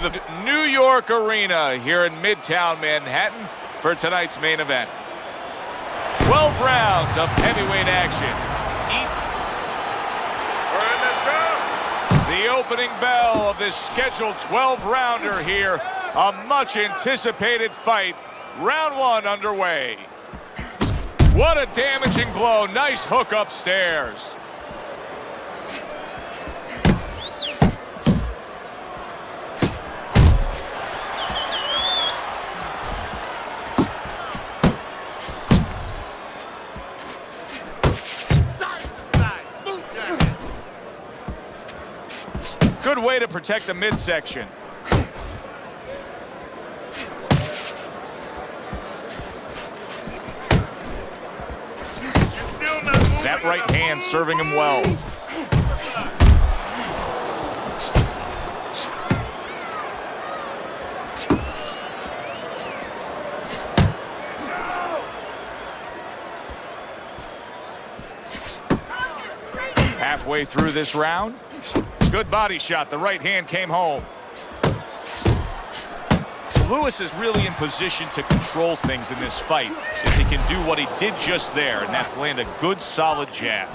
The New York Arena here in Midtown Manhattan for tonight's main event. 12 rounds of heavyweight action. The opening bell of this scheduled 12-rounder here. A much-anticipated fight. Round one underway. What a damaging blow. Nice hook upstairs. Good way to protect the midsection. That right hand serving him well. Halfway through this round. Good body shot. The right hand came home. Lewis is really in position to control things in this fight if he can do what he did just there, and that's land a good, solid jab.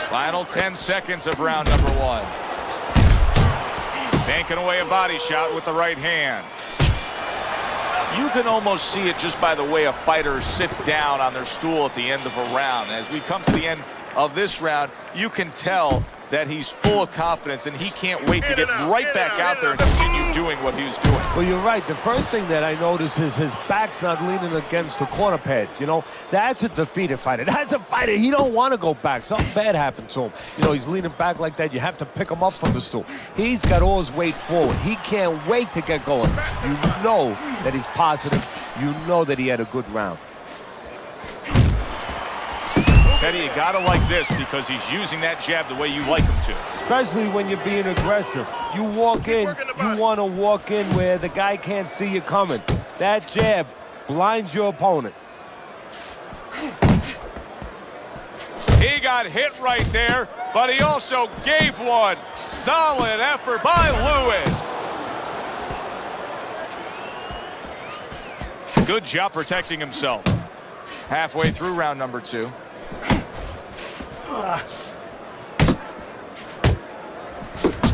Final 10 seconds of round number one. Banking away a body shot with the right hand. You can almost see it just by the way a fighter sits down on their stool at the end of a round. As we come to the end of this round, you can tell that he's full of confidence and he can't wait to get right back out there and continue doing what he was doing. Well, you're right. The first thing that I notice is his back's not leaning against the corner pad. You know, that's a defeated fighter. That's a fighter. He don't want to go back. Something bad happened to him. You know, he's leaning back like that. You have to pick him up from the stool. He's got all his weight forward. He can't wait to get going. You know that he's positive. You know that he had a good round. Teddy, you gotta like this because he's using that jab the way you like him to. Especially when you're being aggressive. You walk in, you want to walk in where the guy can't see you coming. That jab blinds your opponent. He got hit right there, but he also gave one. Solid effort by Lewis. Good job protecting himself. Halfway through round number two.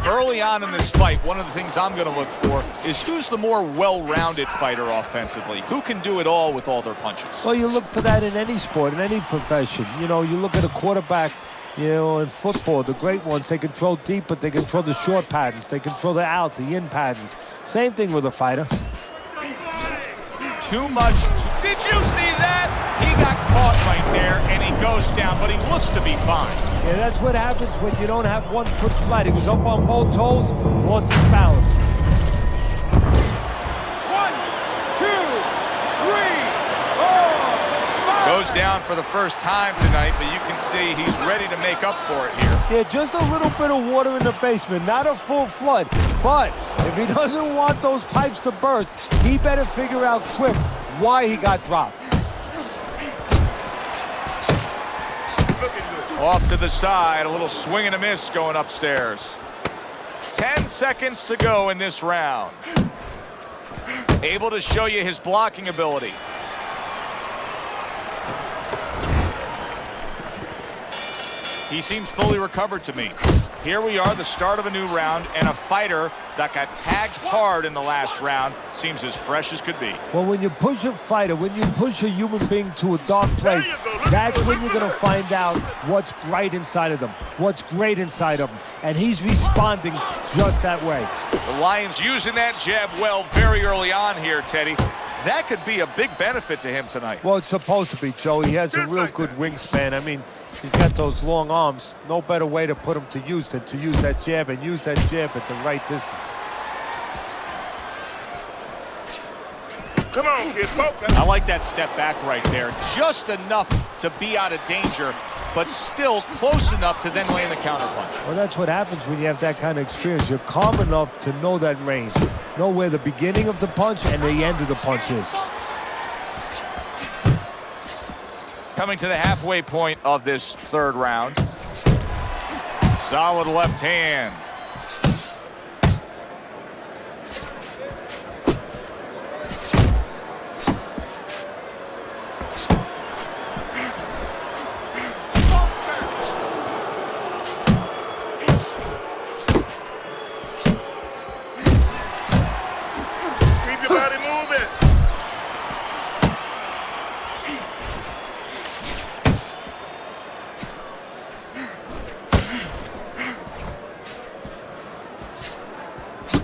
Early on in this fight, one of the things I'm going to look for is who's the more well-rounded fighter offensively. Who can do it all with all their punches? Well, you look for that in any sport, in any profession. You know, you look at a quarterback, you know, in football, the great ones, they can throw deep, but they can throw the short patterns. They can throw the out, the in patterns. Same thing with a fighter. Too much. Did you see that? He got caught right there, and he goes down, but he looks to be fine. Yeah, that's what happens when you don't have one foot flat. He was up on both toes, lost his balance. 1, 2, 3, 4, 5. Goes down for the first time tonight, but you can see he's ready to make up for it here. Yeah, just a little bit of water in the basement, not a full flood. But if he doesn't want those pipes to burst, he better figure out quick why he got dropped. Off to the side, a little swing and a miss going upstairs. 10 seconds to go in this round. Able to show you his blocking ability. He seems fully recovered to me. Here we are, the start of a new round, and a fighter that got tagged hard in the last round seems as fresh as could be. Well, when you push a fighter, when you push a human being to a dark place, that's when you're going to find out what's bright inside of them, what's great inside of them, and he's responding just that way. The Lions using that jab well very early on here, Teddy. That could be a big benefit to him tonight. Well, it's supposed to be, Joe. He has a real good wingspan. I mean, he's got those long arms. No better way to put him to use than to use that jab and use that jab at the right distance. Come on, kid, focus. I like that step back right there. Just enough to be out of danger, but still close enough to then land the counterpunch. Well, that's what happens when you have that kind of experience. You're calm enough to know that range. Know where the beginning of the punch and the end of the punch is. Coming to the halfway point of this third round. Solid left hand.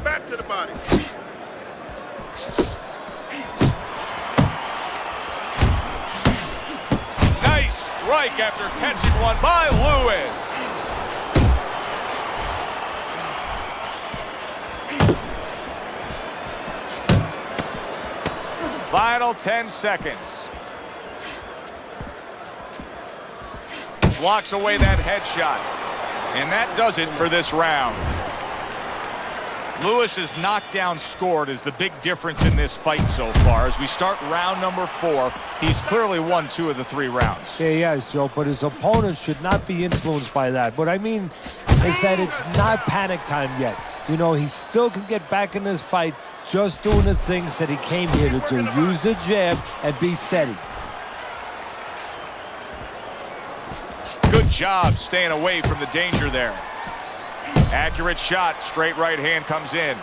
Back to the body. Nice strike after catching one by Lewis. Final 10 seconds. Blocks away that headshot. And that does it for this round. Lewis's knockdown scored is the big difference in this fight so far. As we start round number 4, he's clearly won 2 of the 3 rounds. Yeah, he has, Joe, but his opponent should not be influenced by that. What I mean is that it's not panic time yet. You know, he still can get back in this fight just doing the things that he came here to do. Use the jab and be steady. Good job staying away from the danger there. Accurate shot, straight right hand comes in.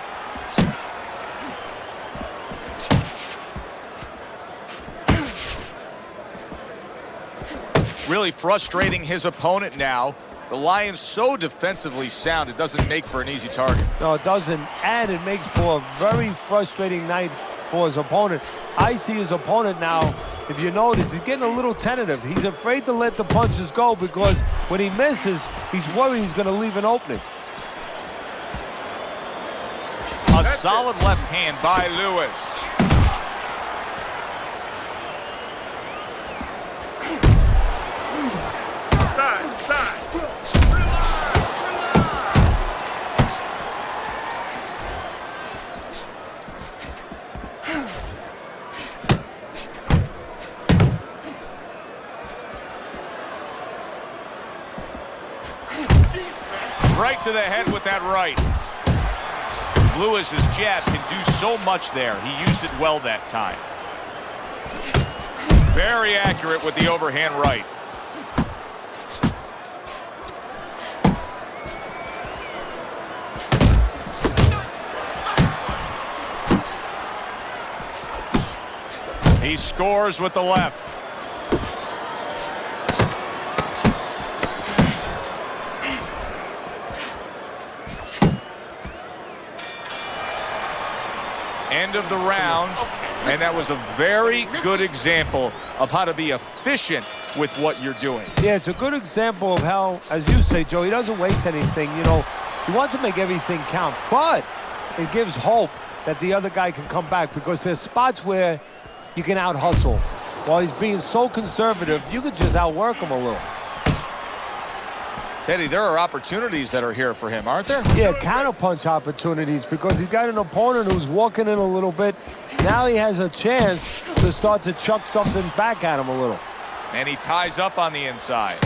Really frustrating his opponent now. The Lions so defensively sound, it doesn't make for an easy target. No, it doesn't, and it makes for a very frustrating night for his opponent. I see his opponent now, if you notice, he's getting a little tentative. He's afraid to let the punches go because when he misses, he's worried he's going to leave an opening. A solid left hand by Lewis. Side, side. Right to the head with that right. Lewis's jab can do so much there. He used it well that time. Very accurate with the overhand right. He scores with the left. End of the round, and that was a very good example of how to be efficient with what you're doing. Yeah, it's a good example of how, as you say, Joe, he doesn't waste anything. You know, he wants to make everything count, but it gives hope that the other guy can come back because there's spots where you can out-hustle. While he's being so conservative, you could just outwork him a little. Teddy, there are opportunities that are here for him, aren't there? Yeah, counterpunch opportunities because he's got an opponent who's walking in a little bit. Now he has a chance to start to chuck something back at him a little. And he ties up on the inside.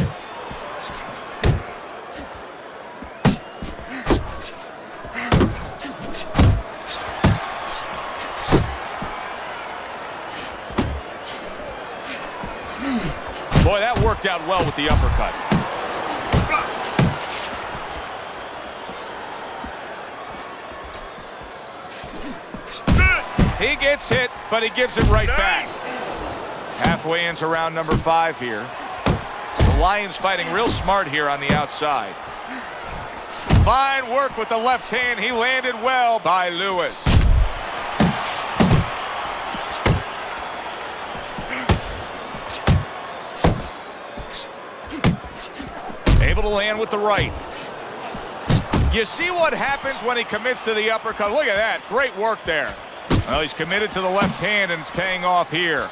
Boy, that worked out well with the uppercut. He gets hit, but he gives it right back. Halfway into round number 5 here. The Lions fighting real smart here on the outside. Fine work with the left hand. He landed well by Lewis. land with the right. You see what happens when he commits to the uppercut? Look at that. Great work there. Well, he's committed to the left hand, and it's paying off here.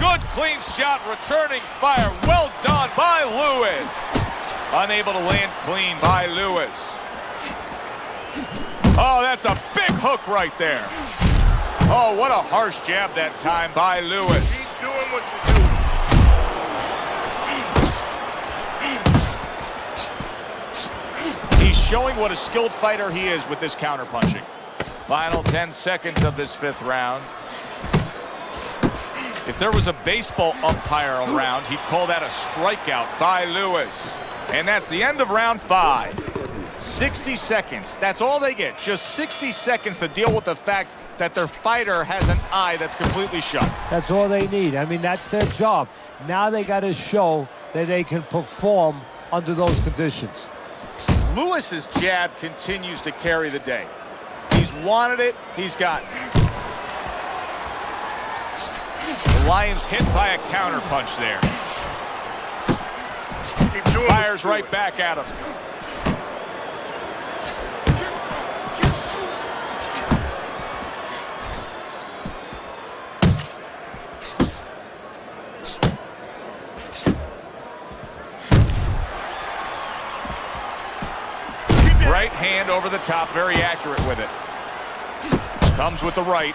Good, clean shot, returning fire. Well done by Lewis. Unable to land clean by Lewis. Oh, that's a big hook right there. Oh, what a harsh jab that time by Lewis. Keep doing what you do. He's showing what a skilled fighter he is with this counterpunching. Final 10 seconds of this 5th round. If there was a baseball umpire around, he'd call that a strikeout by Lewis. And that's the end of round 5. 60 seconds. That's all they get. Just 60 seconds to deal with the fact that their fighter has an eye that's completely shut. That's all they need. I mean, that's their job. Now they got to show that they can perform under those conditions. Lewis's jab continues to carry the day. He's wanted it. He's gotten it. The Lions hit by a counter punch there. Keep doing Fires right back at him. Right hand over the top, very accurate with it. Comes with the right.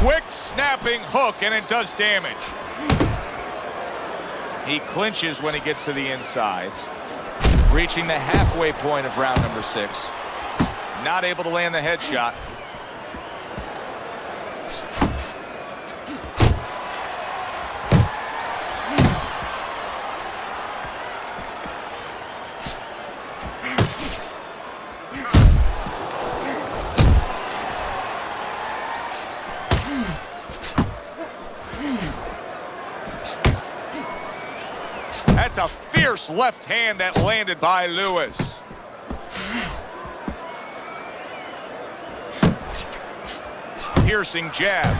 Quick snapping hook, and it does damage. He clinches when he gets to the inside. Reaching the halfway point of round number 6. Not able to land the headshot. That's a fierce left hand that landed by Lewis. Piercing jab.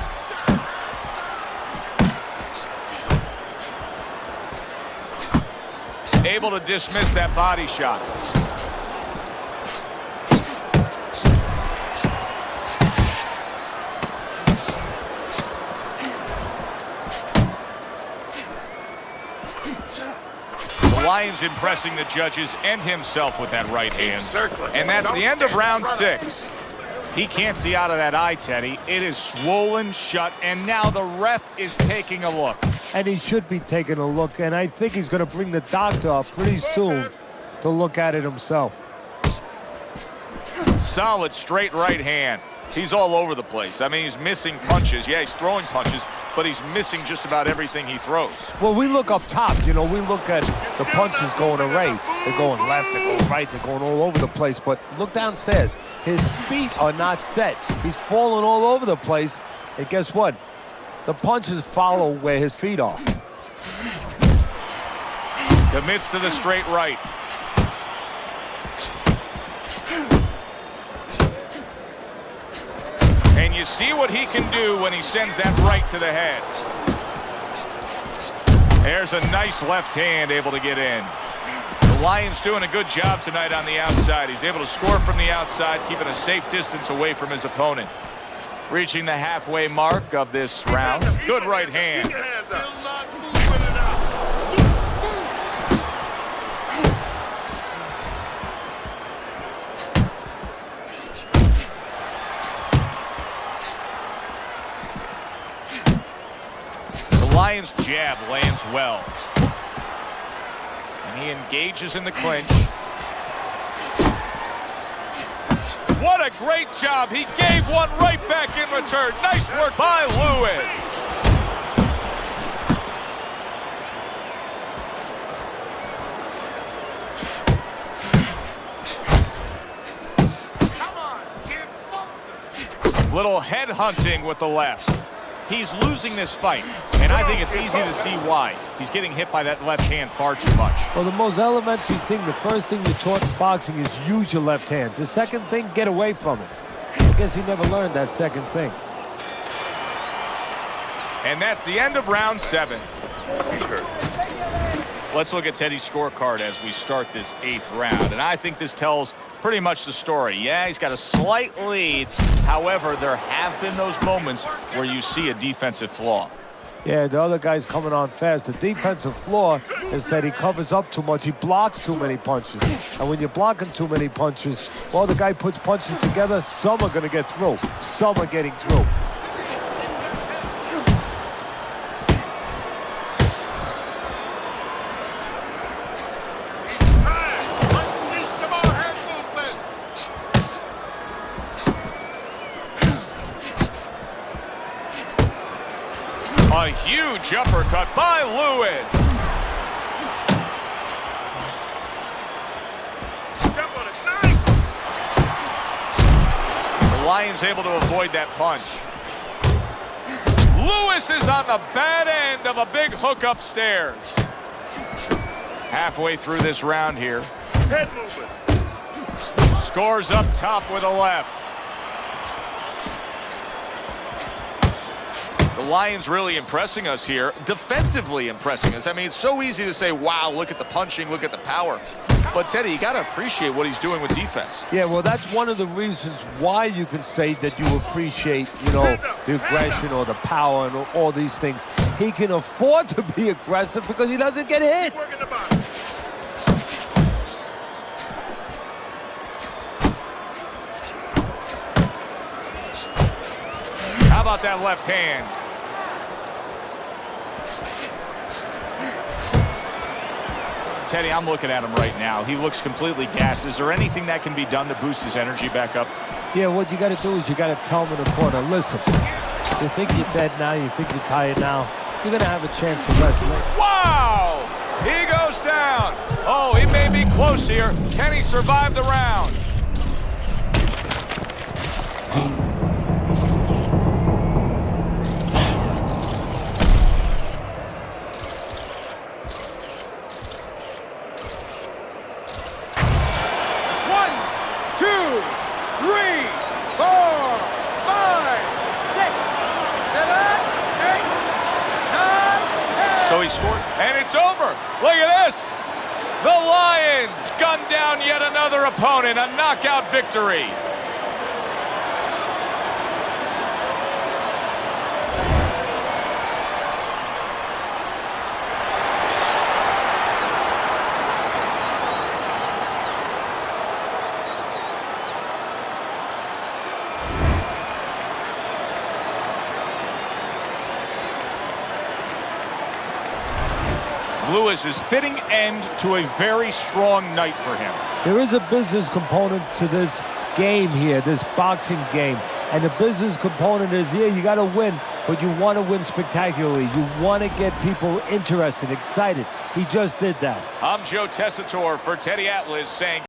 Able to dismiss that body shot. Lions impressing the judges and himself with that right hand. And that's the end of round 6. He can't see out of that eye, Teddy. It is swollen shut, and now the ref is taking a look. And he should be taking a look, and I think he's going to bring the doctor up pretty soon to look at it himself. Solid straight right hand. He's all over the place. I mean, he's missing punches. Yeah, he's throwing punches, but he's missing just about everything he throws. Well, we look up top, you know, we look at the punches going array. They're going left, they're going right, they're going all over the place. But look downstairs. His feet are not set. He's falling all over the place. And guess what? The punches follow where his feet are. Commits to the straight right. And you see what he can do when he sends that right to the head. There's a nice left hand able to get in. The Lions doing a good job tonight on the outside. He's able to score from the outside, keeping a safe distance away from his opponent. Reaching the halfway mark of this round. Good right hand. Lions jab lands well. And he engages in the clinch. What a great job. He gave one right back in return. Nice work by Lewis. Little head hunting with the left. He's losing this fight, and I think it's easy to see why. He's getting hit by that left hand far too much. Well, the most elementary thing, the first thing you're taught in boxing is use your left hand. The second thing, get away from it. I guess he never learned that second thing. And that's the end of round 7. Let's look at Teddy's scorecard as we start this 8th round. And I think this tells pretty much the story. Yeah, he's got a slight lead. However, there have been those moments where you see a defensive flaw. Yeah, the other guy's coming on fast. The defensive flaw is that he covers up too much. He blocks too many punches. And when you're blocking too many punches, well, the guy puts punches together. Some are going to get through. Some are getting through. A huge uppercut by Lewis. The Lions able to avoid that punch. Lewis is on the bad end of a big hook upstairs. Halfway through this round here. Head movement. Scores up top with a left. The Lions really impressing us here, defensively impressing us. I mean, it's so easy to say, wow, look at the punching, look at the power. But, Teddy, you got to appreciate what he's doing with defense. Yeah, well, that's one of the reasons why you can say that you appreciate, you know, the aggression or the power and all these things. He can afford to be aggressive because he doesn't get hit. Working the body. How about that left hand? Teddy, I'm looking at him right now. He looks completely gassed. Is there anything that can be done to boost his energy back up? Yeah, what you got to do is you got to tell him in the corner, listen, you think you're dead now, you think you're tired now, you're going to have a chance to rest later. Wow! He goes down. Oh, he may be close here. Can he survive the round? So he scores, and it's over. Look at this. The Lions gun down yet another opponent, a knockout victory. Lewis's fitting end to a very strong night for him. There is a business component to this game here, this boxing game. And the business component is, yeah, you got to win, but you want to win spectacularly. You want to get people interested, excited. He just did that. I'm Joe Tessitore for Teddy Atlas saying